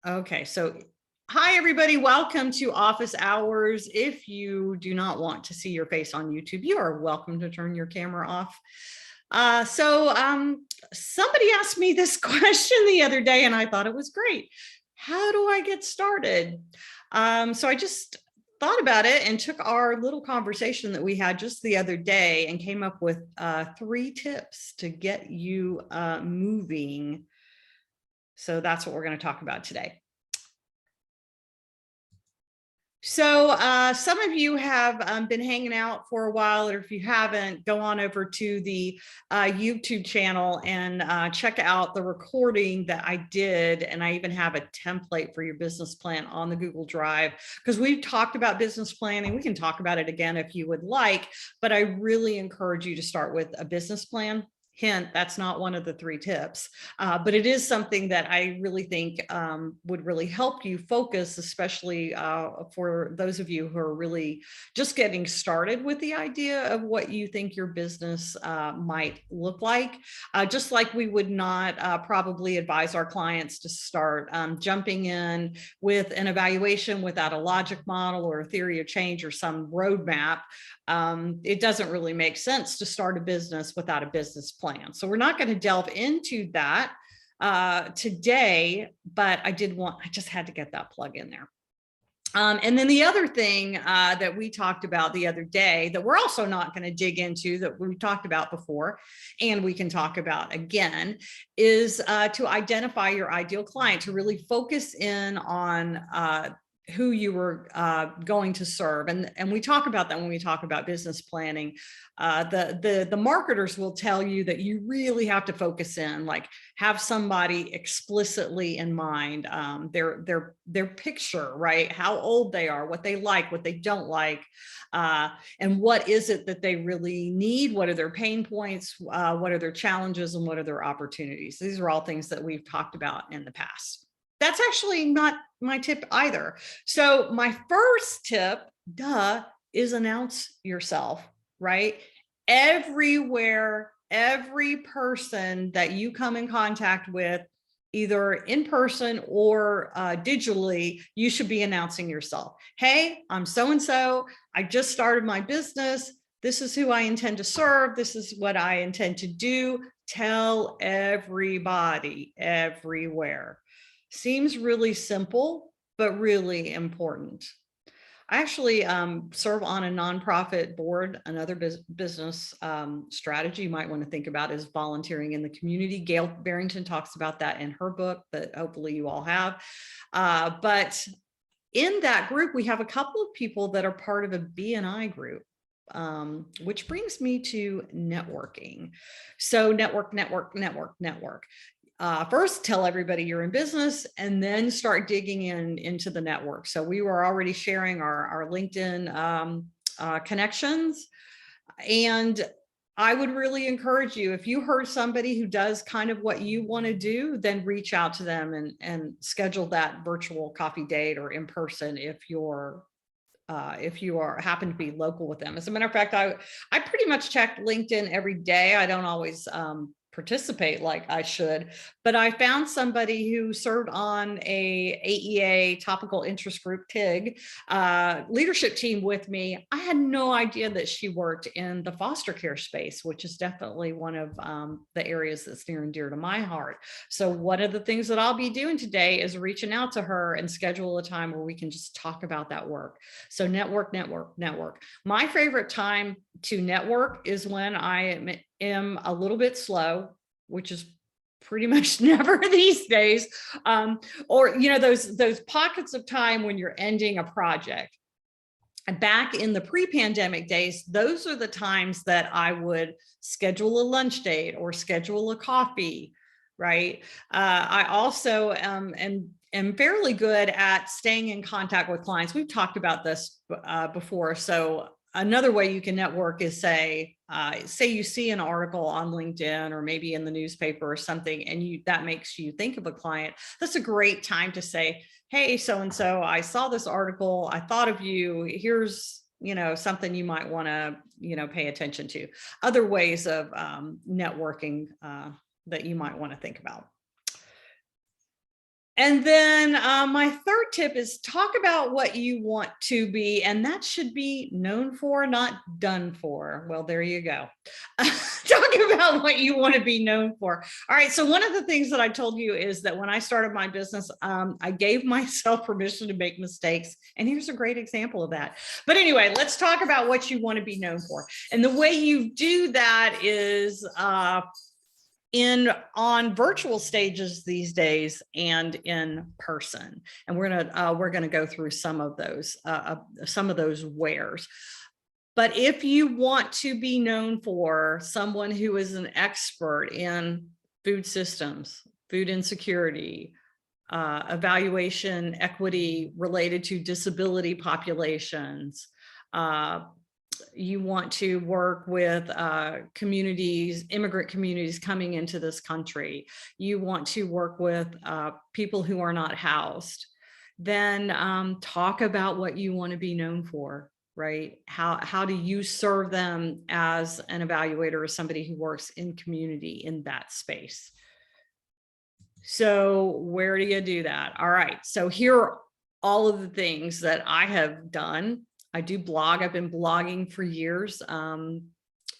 Okay, so hi everybody, welcome to Office Hours. If you do not want to see your face on YouTube, you are welcome to turn your camera off. Somebody asked me this question the other day and I thought it was great. How do I get started? So I just thought about it and took our little conversation that we had just the other day and came up with 3 tips to get you moving. So that's what we're going to talk about today. So some of you have been hanging out for a while, or if you haven't, go on over to the YouTube channel and check out the recording that I did. And I even have a template for your business plan on the Google Drive, because we've talked about business planning. We can talk about it again if you would like, but I really encourage you to start with a business plan. Hint, that's not one of the 3 tips, but it is something that I really think would really help you focus, especially for those of you who are really just getting started with the idea of what you think your business might look like. Just like we would not probably advise our clients to start jumping in with an evaluation without a logic model or a theory of change or some roadmap. It doesn't really make sense to start a business without a business plan. So we're not going to delve into that today, but I just had to get that plug in there. And then the other thing that we talked about the other day that we're also not going to dig into, that we talked about before, and we can talk about again, is to identify your ideal client, to really focus in on who you were going to serve. And we talk about that when we talk about business planning. The marketers will tell you that you really have to focus in, like have somebody explicitly in mind, their picture, right? How old they are, what they like, what they don't like, and what is it that they really need? What are their pain points? What are their challenges, and what are their opportunities? These are all things that we've talked about in the past. That's actually not my tip either. So my first tip, is announce yourself, right? Everywhere, every person that you come in contact with, either in person or digitally, you should be announcing yourself. Hey, I'm so-and-so. I just started my business. This is who I intend to serve. This is what I intend to do. Tell everybody everywhere. Seems really simple, but really important. I actually serve on a nonprofit board. Another business strategy you might want to think about is volunteering in the community. Gail Barrington talks about that in her book that hopefully you all have. But in that group, we have a couple of people that are part of a BNI group. Which brings me to networking. So network. First, tell everybody you're in business, and then start digging into the network. So we were already sharing our LinkedIn connections, and I would really encourage you, if you heard somebody who does kind of what you want to do, then reach out to them and schedule that virtual coffee date or in person if you are happen to be local with them. As a matter of fact, I pretty much check LinkedIn every day. I don't always participate like I should, but I found somebody who served on a AEA topical interest group TIG leadership team with me. I had no idea that she worked in the foster care space, which is definitely one of the areas that's near and dear to my heart. So one of the things that I'll be doing today is reaching out to her and schedule a time where we can just talk about that work. So network. My favorite time to network is when I am a little bit slow, which is pretty much never these days. Or, those pockets of time when you're ending a project. Back in the pre-pandemic days, those are the times that I would schedule a lunch date or schedule a coffee, right? I also am fairly good at staying in contact with clients. We've talked about this before. So another way you can network is say you see an article on LinkedIn or maybe in the newspaper or something, and that makes you think of a client. That's a great time to say, hey, so-and-so, I saw this article. I thought of you. Here's, something you might want to, pay attention to. Other ways of networking that you might want to think about. And then my third tip is talk about what you want to be, and that should be known for, not done for. Well, there you go. Talk about what you want to be known for. All right. So one of the things that I told you is that when I started my business, I gave myself permission to make mistakes. And here's a great example of that. But anyway, let's talk about what you want to be known for. And the way you do that is on virtual stages these days and in person, and we're gonna go through some of those wares. But if you want to be known for someone who is an expert in food systems, food insecurity, evaluation equity related to disability populations, you want to work with communities, immigrant communities coming into this country, you want to work with people who are not housed, then talk about what you want to be known for, right? How do you serve them as an evaluator or somebody who works in community in that space? So where do you do that? All right, so here are all of the things that I have done. I do blog. I've been blogging for years. I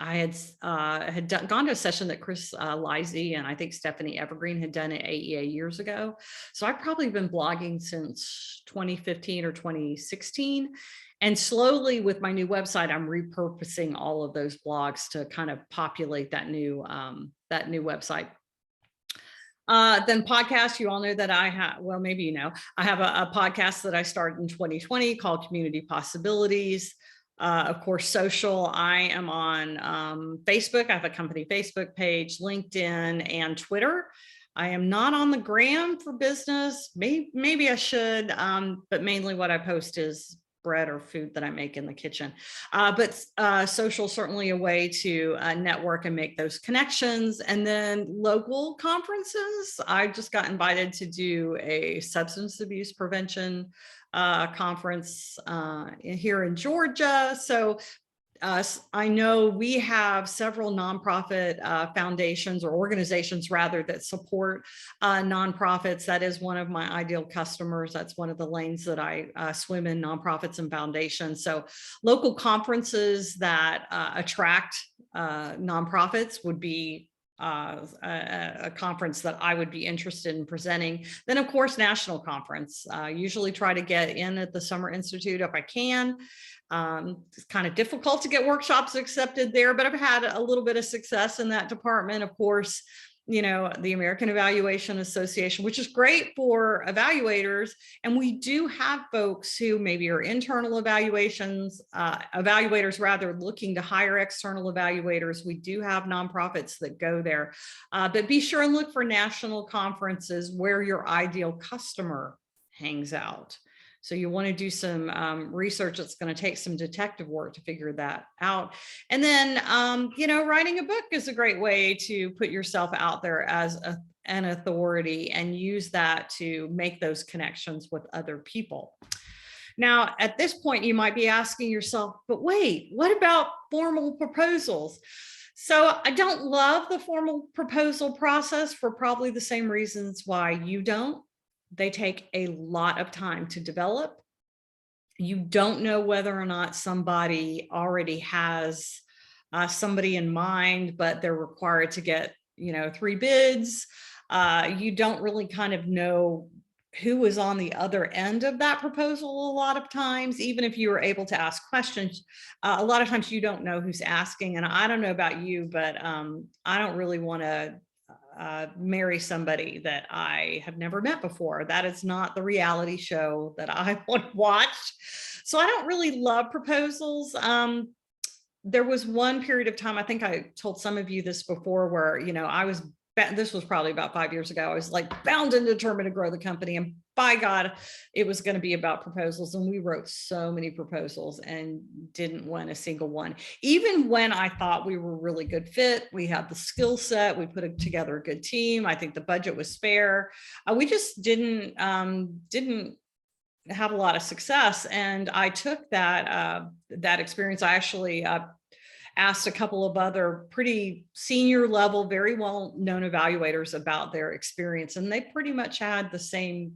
had gone to a session that Chris Lizzie and I think Stephanie Evergreen had done at AEA years ago. So I've probably been blogging since 2015 or 2016. And slowly with my new website, I'm repurposing all of those blogs to kind of populate that new website. Then podcasts, you all know that I have, well, maybe you know, I have a podcast that I started in 2020 called Community Possibilities. Of course, social, I am on Facebook. I have a company Facebook page, LinkedIn, and Twitter. I am not on the gram for business. Maybe I should, but mainly what I post is bread or food that I make in the kitchen. But social, certainly a way to network and make those connections. And then local conferences. I just got invited to do a substance abuse prevention conference here in Georgia. So I know we have several nonprofit foundations or organizations rather that support nonprofits. That is one of my ideal customers. That's one of the lanes that I swim in, nonprofits and foundations. So local conferences that attract nonprofits would be a conference that I would be interested in presenting. Then of course, national conference. Usually try to get in at the Summer Institute if I can. It's kind of difficult to get workshops accepted there, but I've had a little bit of success in that department. Of course, you know, the American Evaluation Association, which is great for evaluators. And we do have folks who maybe are internal evaluators rather, looking to hire external evaluators. We do have nonprofits that go there, but be sure and look for national conferences where your ideal customer hangs out. So you want to do some research. It's going to take some detective work to figure that out. And then, you know, writing a book is a great way to put yourself out there as an authority and use that to make those connections with other people. Now, at this point, you might be asking yourself, but wait, what about formal proposals? So I don't love the formal proposal process for probably the same reasons why you don't. They take a lot of time to develop. You don't know whether or not somebody already has somebody in mind, but they're required to get, you know, 3 bids. You don't really kind of know who is on the other end of that proposal a lot of times, even if you were able to ask questions. A lot of times you don't know who's asking. And I don't know about you, but I don't really want to marry somebody that I have never met before. That is not the reality show that I want to watch. So I don't really love proposals. There was one period of time, I think I told some of you this before, where, you know, this was probably about 5 years ago. I was like bound and determined to grow the company. And by God, it was going to be about proposals. And we wrote so many proposals and didn't win a single one. Even when I thought we were a really good fit, we had the skill set, we put together a good team. I think the budget was spare. We just didn't have a lot of success. And I took that experience. I actually asked a couple of other pretty senior level, very well known evaluators about their experience, and they pretty much had the same,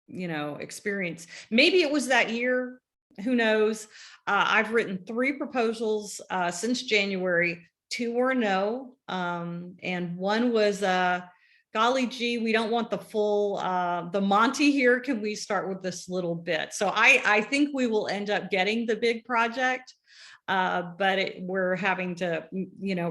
experience. Maybe it was that year, who knows? I've written 3 proposals since January. 2 were a no, and one was golly gee, we don't want the full the Monty here. Can we start with this little bit? So I think we will end up getting the big project, but we're having to,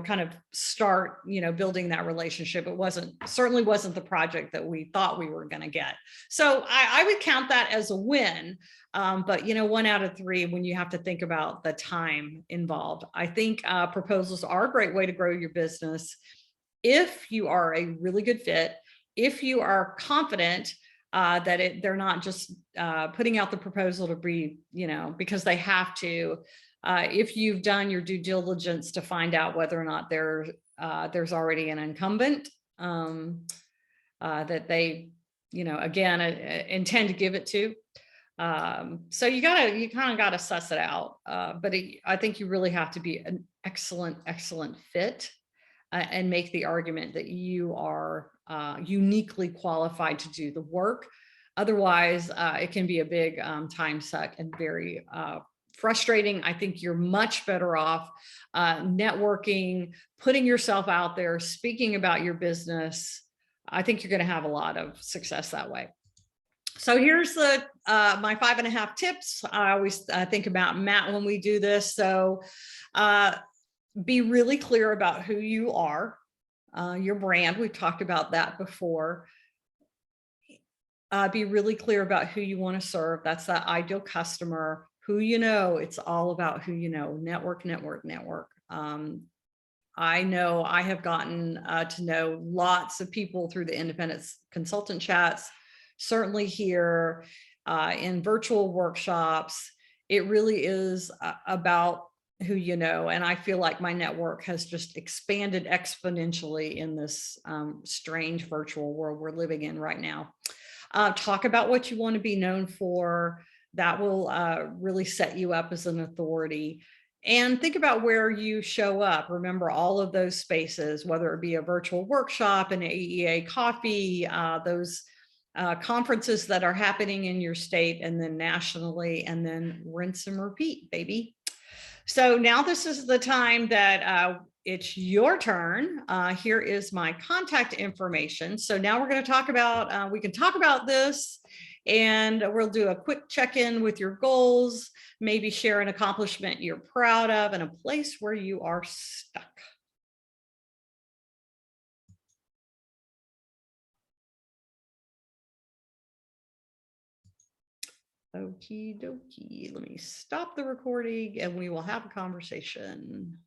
kind of start, building that relationship. It certainly wasn't the project that we thought we were going to get. So I would count that as a win. But 1 out of 3, when you have to think about the time involved, I think proposals are a great way to grow your business. If you are a really good fit, if you are confident that they're not just putting out the proposal to be, because they have to. If you've done your due diligence to find out whether or not there's already an incumbent that they, again, intend to give it to. So you kind of gotta suss it out. But I think you really have to be an excellent fit and make the argument that you are uniquely qualified to do the work. Otherwise, it can be a big time suck and very frustrating. I think you're much better off networking, putting yourself out there, speaking about your business. I think you're going to have a lot of success that way. So here's my 5.5 tips. I always think about Matt when we do this. So be really clear about who you are, your brand. We've talked about that before. Be really clear about who you want to serve. That's that ideal customer. Who you know, it's all about who you know. Network. I know I have gotten to know lots of people through the independent consultant chats, certainly here in virtual workshops. It really is about who you know. And I feel like my network has just expanded exponentially in this strange virtual world we're living in right now. Talk about what you want to be known for. That will really set you up as an authority. And think about where you show up. Remember all of those spaces, whether it be a virtual workshop, an AEA coffee, those conferences that are happening in your state and then nationally, and then rinse and repeat, baby. So now this is the time that it's your turn. Here is my contact information. So now we're going to talk about, we can talk about this, and we'll do a quick check-in with your goals, maybe share an accomplishment you're proud of, and a place where you are stuck. Okie dokie. Let me stop the recording and we will have a conversation.